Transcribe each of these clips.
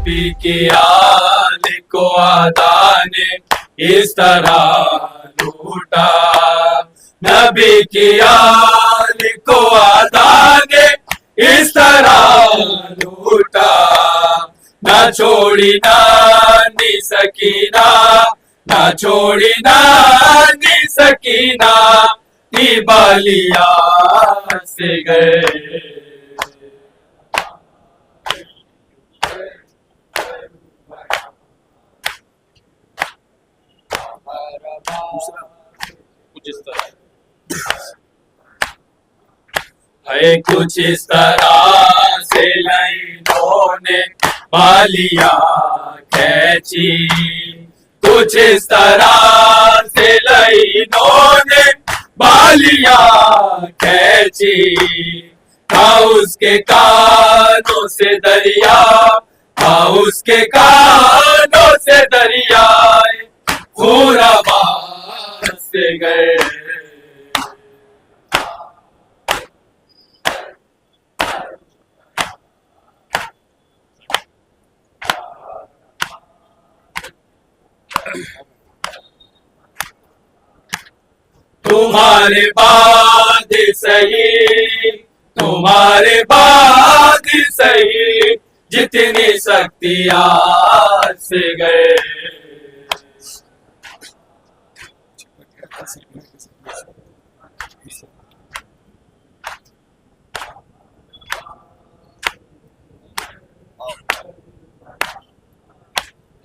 नबी की आल को अदा ने इस तरह लूटा, नबी की आल को अदा ने इस तरह लूटा। ना छोड़ी नानी सकीना, ना छोड़ी नानी सकीना, बालिया से गए। है कुछ इस तरह से लाइनों ने बालिया खींची, कुछ इस तरह से लाइनों ने बालिया खींची। था उसके कानों से दरिया, था उसके कानों से दरिया, खूराबाद से गए। तुम्हारे बाद सही, तुम्हारे बाद सही, जितनी शक्तियां से गए।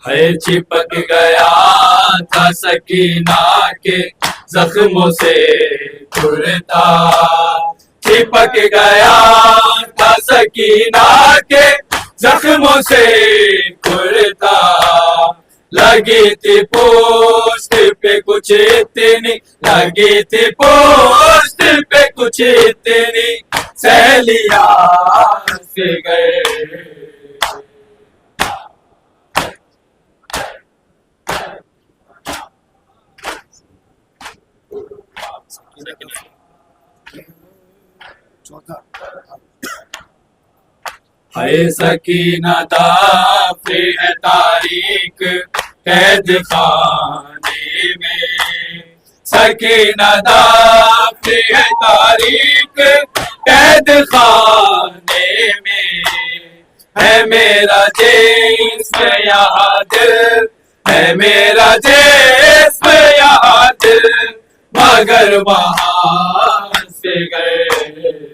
है चिपक गया था सकीना के जख्मों से कुर्ता, चिपक गया था सकीना के जख्मों से कुर्ता। लगी थी पोस्ट पे कुछ इतनी, लगी थी पोस्ट पे कुछ इतनी, सहेलिया से गए। है सकीना दाफे है तारीख कैद खाने में, सकीना दाफे है तारीख कैद खाने में। है मेरा जिस्म यहाँ दिल, है मेरा जिस्म यहाँ दिल, मगर वहां से गए।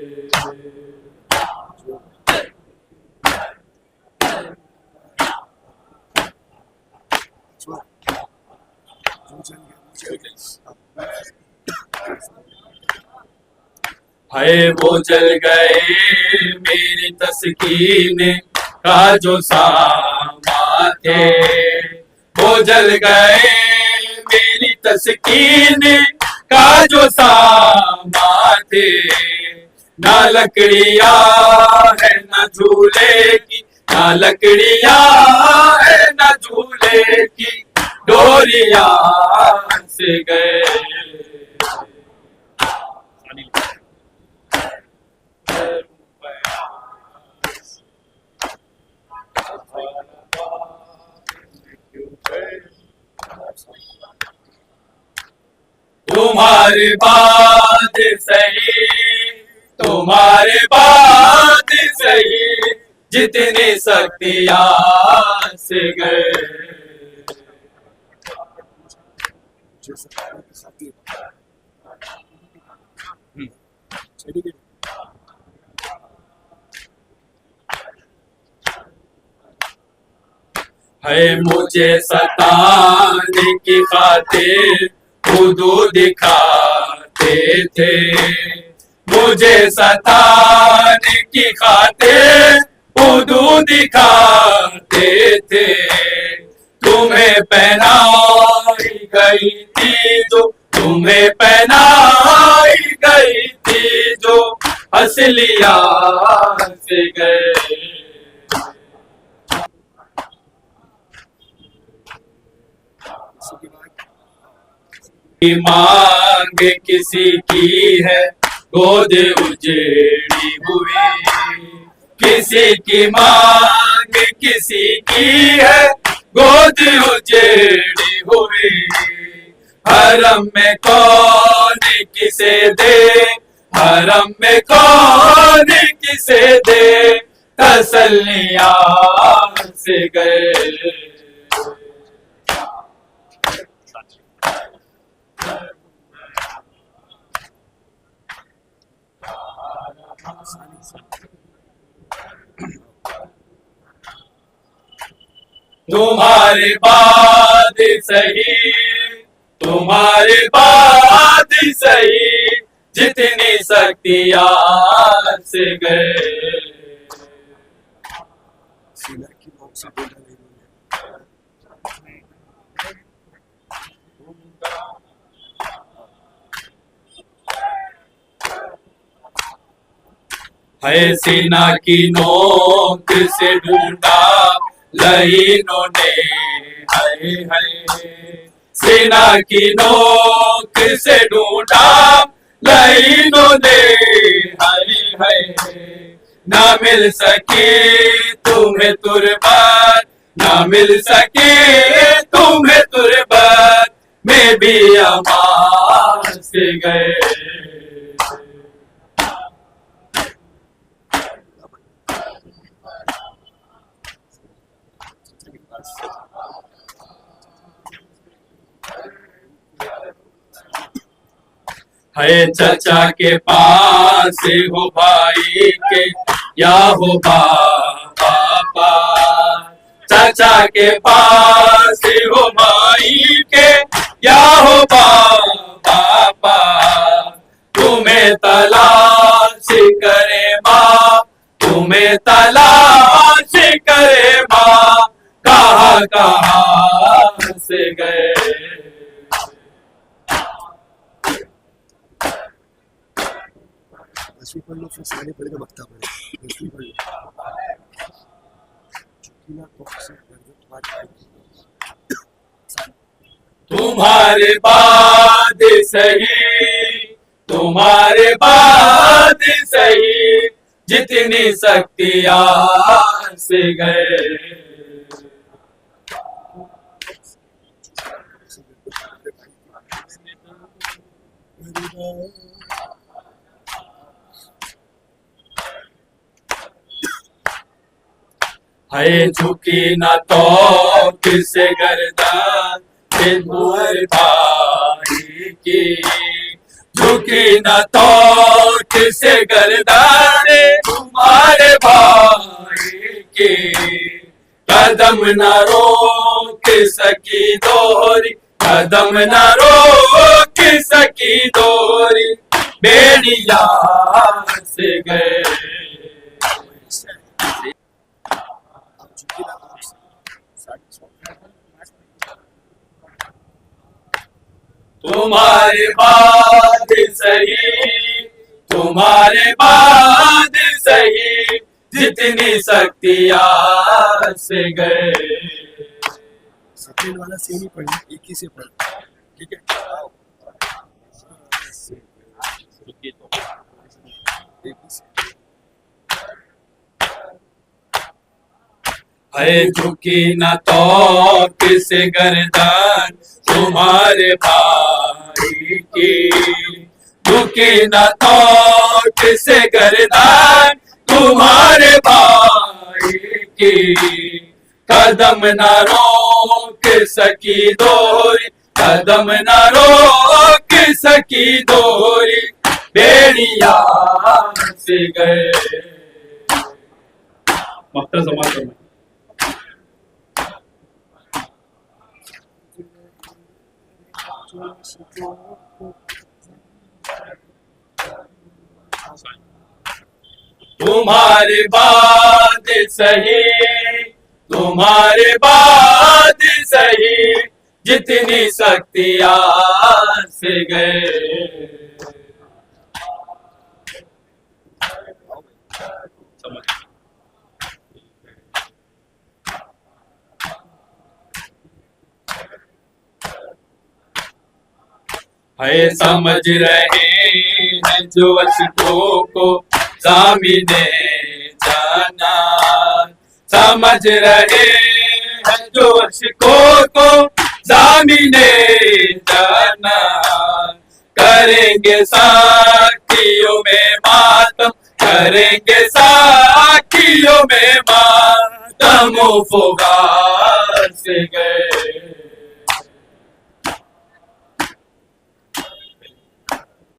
है वो जल गए मेरी तस्कीन का जो सामा थे, वो जल गए मेरी तस्कीन का जो सामा थे। ना लकड़ियां है ना झूले की, ना लकड़ियां है ना झूले की, डोरिया से गए। तुम्हारे बाद सही, तुम्हारे बाद सही, जितनी शक्तियां से गए। है मुझे सताने की खातिर खुदू दिखाते थे, मुझे सताने की खातिर खुदू दिखाते थे। तुम्हें पहनाई गई थी जो, तुम्हें पहनाई गई थी जो, असलिया से गए। मांग किसी की है गोद उजेड़ी हुई, किसी की मांग किसी की है, गोद उजेड़ी हुई। हरम में कौन किसे दे, हरम में कौन किसे दे, तसल्लियां से गए। तुम्हारे बाद सही, तुम्हारे बाद सही, जितनी शक्तियां से गए। है सीना की नोक से ढूंढा लहीनों ने, है सीना की नोक से ढूंढा लहीनों ने, है ना मिल सके तुम्हें तुरबत, ना मिल सके तुम्हें तुरबत, में भी अमान से गए। है चचा के पास हो भाई के, या हो बाबा, चचा के पास हो भाई के, या हो बाबा, तुम्हें तलाश करे माँ, तुम्हें तलाश करे माँ, कहाँ कहाँ से गए। पढ़ लो, फिर सारे पढ़ के बकता पढ़े, दसवीं पढ़ लो। तुम्हारे बाद सही, तुम्हारे बाद सही, जितनी शक्तियां से गए। है झुकी न तो किसे गर्दन तुम्हारे भाई की, झुकी न तो किसे गर्दन तुम्हारे भाई की, कदम न रोक सकी दोहरी, कदम न रोक सकी दोहरी, बेड़िया से गए। तुम्हारे बाद सही, तुम्हारे बाद सही, जितनी शक्तियां से गए। सेकंड वाला सेम ही पढ़ना, एक ही से पढ़, ठीक है। है झुकी न तो किसे गर्दन तुम्हारे भाई की, झुकी न तो किसे गर्दन तुम्हारे भाई की, कदम न रोक सकी दोहरी, कदम न रोक सकी दोहरी, बेड़िया से गए। मास्टर समाज करना। तुम्हारे बाद सही, तुम्हारे बाद सही, जितनी शक्तियां से गए। है समझ रहे हैं जो अशकों को सामने जाना, समझ रहे हैं जो अशकों को ज़ामिने जाना, करेंगे साखियों में मातम, करेंगे साखियों में मातम, फुगार से गए